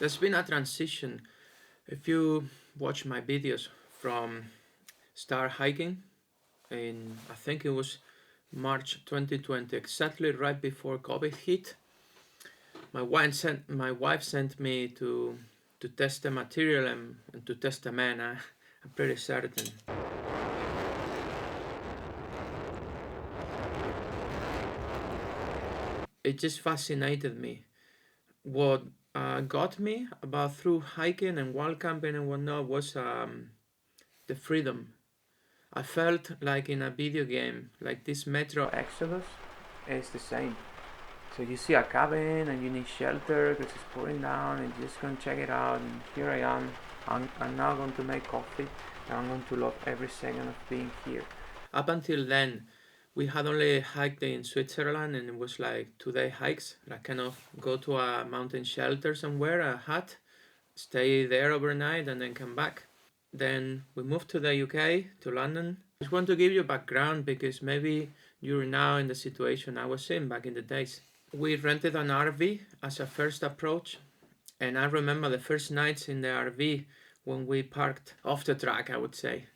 There's been a transition. If you watch my videos from start hiking in, I think it was March 2020, exactly right before COVID hit, my wife sent me to test the material and to test the man. I'm pretty certain. It just fascinated me. What got me about through hiking and wild camping and whatnot was the freedom. I felt like in a video game, like this Metro Exodus is the same. So you see a cabin and you need shelter because it's pouring down and you're just going to check it out. And here I am. I'm now going to make coffee and I'm going to love every second of being here. Up until then, we had only hiked in Switzerland and it was like 2-day hikes. Like kind of go to a mountain shelter somewhere, a hut, stay there overnight and then come back. Then we moved to the UK, to London. I just want to give you background because maybe you're now in the situation I was in back in the days. We rented an RV as a first approach, and I remember the first nights in the RV when we parked off the track, I would say.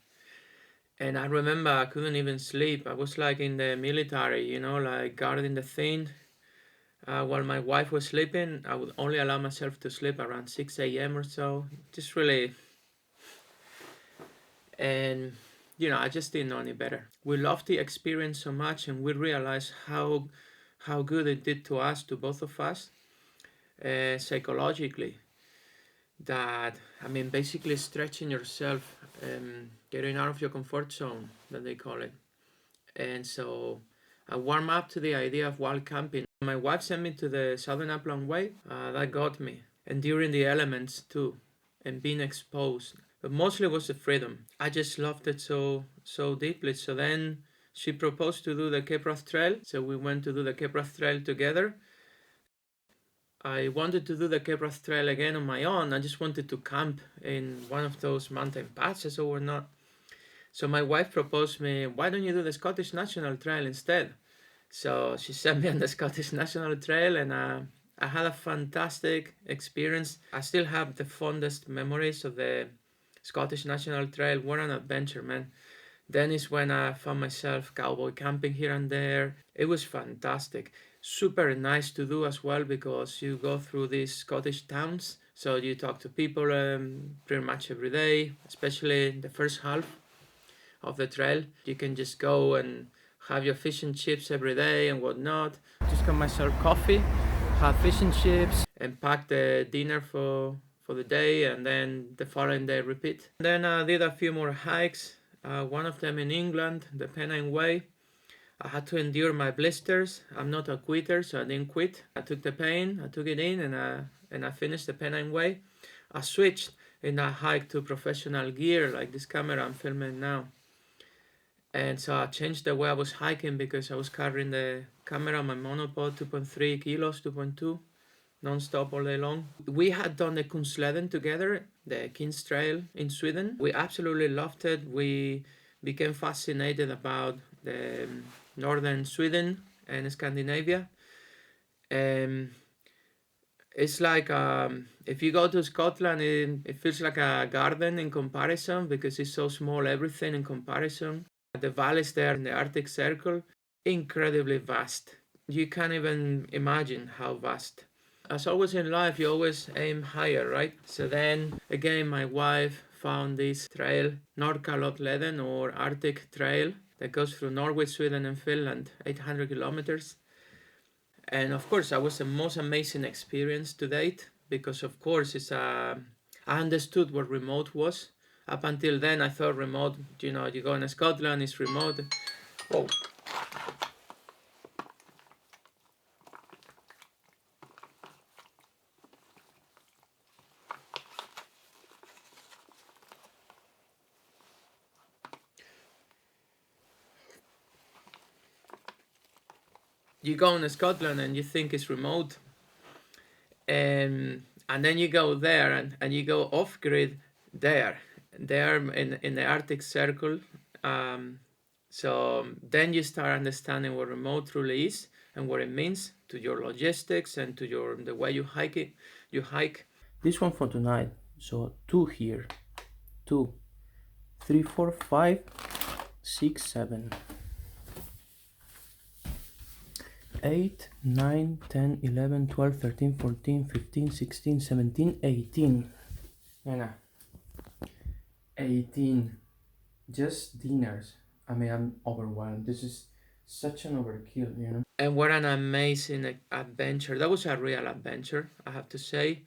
And I remember I couldn't even sleep. I was like in the military, you know, like guarding the thing. While my wife was sleeping, I would only allow myself to sleep around 6 a.m. or so. Just really. And, you know, I just didn't know any better. We loved the experience so much, and we realized how good it did to us, to both of us, psychologically. That, I mean, basically stretching yourself, getting out of your comfort zone, that they call it. And so I warmed up to the idea of wild camping. My wife sent me to the Southern Upland Way. That got me. Enduring the elements too, and being exposed. But mostly was the freedom. I just loved it so deeply. So then she proposed to do the Cape Wrath Trail. So we went to do the Cape Wrath Trail together. I wanted to do the Cape Wrath Trail again on my own. I just wanted to camp in one of those mountain passes or not. So my wife proposed me, why don't you do the Scottish National Trail instead? So she sent me on the Scottish National Trail, and I had a fantastic experience. I still have the fondest memories of the Scottish National Trail. What an adventure, man. Then is when I found myself cowboy camping here and there. It was fantastic. Super nice to do as well because you go through these Scottish towns. So you talk to people pretty much every day, especially the first half of the trail. You can just go and have your fish and chips every day and whatnot. Just got myself coffee, have fish and chips, and pack the dinner for the day, and then the following day repeat. Then I did a few more hikes, one of them in England, the Pennine Way. I had to endure my blisters. I'm not a quitter, so I didn't quit. I took the pain, I took it in, and I finished the Pennine Way. I switched in a hike to professional gear, like this camera I'm filming now. And so I changed the way I was hiking because I was carrying the camera, my monopod, 2.3 kilos, 2.2, non-stop all day long. We had done the Kungsleden together, the Kings Trail in Sweden. We absolutely loved it. We became fascinated about the northern Sweden and Scandinavia. It's like if you go to Scotland, it feels like a garden in comparison because it's so small, everything in comparison. The valleys there in the Arctic Circle, incredibly vast. You can't even imagine how vast. As always in life, you always aim higher, right? So then, again, my wife found this trail, Nordkalottleden or Arctic Trail, that goes through Norway, Sweden and Finland, 800 kilometers. And of course, that was the most amazing experience to date because, of course, I understood what remote was. Up until then, I thought remote, you know, you go in Scotland, it's remote. Whoa. You go in Scotland and you think it's remote. And then you go there and you go off grid there in the Arctic Circle. So then you start understanding what remote truly is and what it means to your logistics and to the way you hike. This one for tonight. So 2 here. 2, 3, 4, 5, 6, 7, 8, 9, 10, 11, 12, 13, 14, 15, 16, 17, 18. Venga. 18. Just dinners. I mean, I'm overwhelmed. This is such an overkill, you know? And what an amazing adventure. That was a real adventure, I have to say.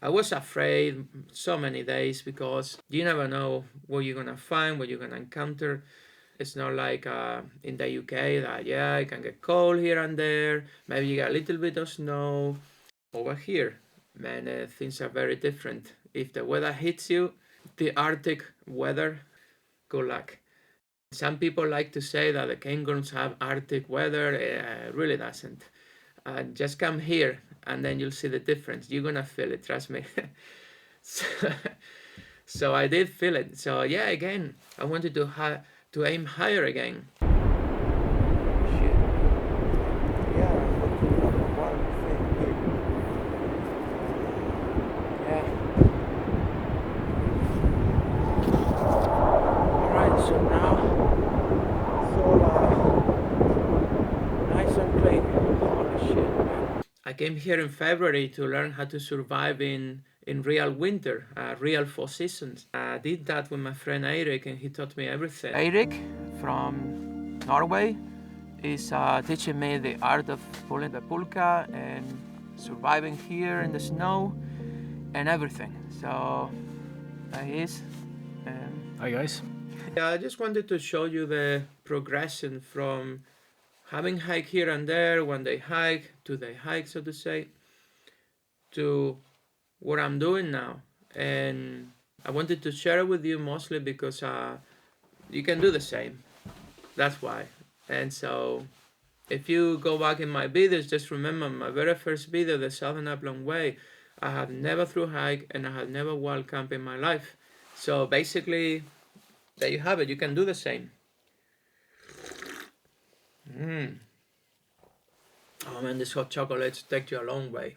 I was afraid so many days because you never know what you're gonna find, what you're gonna encounter. It's not like in the UK that, yeah, it can get cold here and there. Maybe you get a little bit of snow. Over here, man, things are very different. If the weather hits you, the Arctic weather, good luck. Some people like to say that the kangaroos have Arctic weather. It really doesn't. Just come here and then you'll see the difference. You're gonna feel it, trust me. so, so I did feel it. So yeah, again, I wanted to aim higher again. Shit. Yeah, yeah. Alright, so now it's all nice and clean. Holy shit, man. I came here in February to learn how to survive in real winter, real 4 seasons. I did that with my friend Eirik, and he taught me everything. Eirik from Norway is teaching me the art of pulling the pulka and surviving here in the snow and everything. So there he is. Hi guys. Yeah, I just wanted to show you the progression from having hike here and there, one day hike, 2-day hike, so to say, to what I'm doing now. And I wanted to share it with you mostly because you can do the same. That's why. And so if you go back in my videos, just remember my very first video, the Southern Upland Way, I had never thru-hike and I had never wild camp in my life. So basically, there you have it. You can do the same. Oh man, this hot chocolate takes you a long way.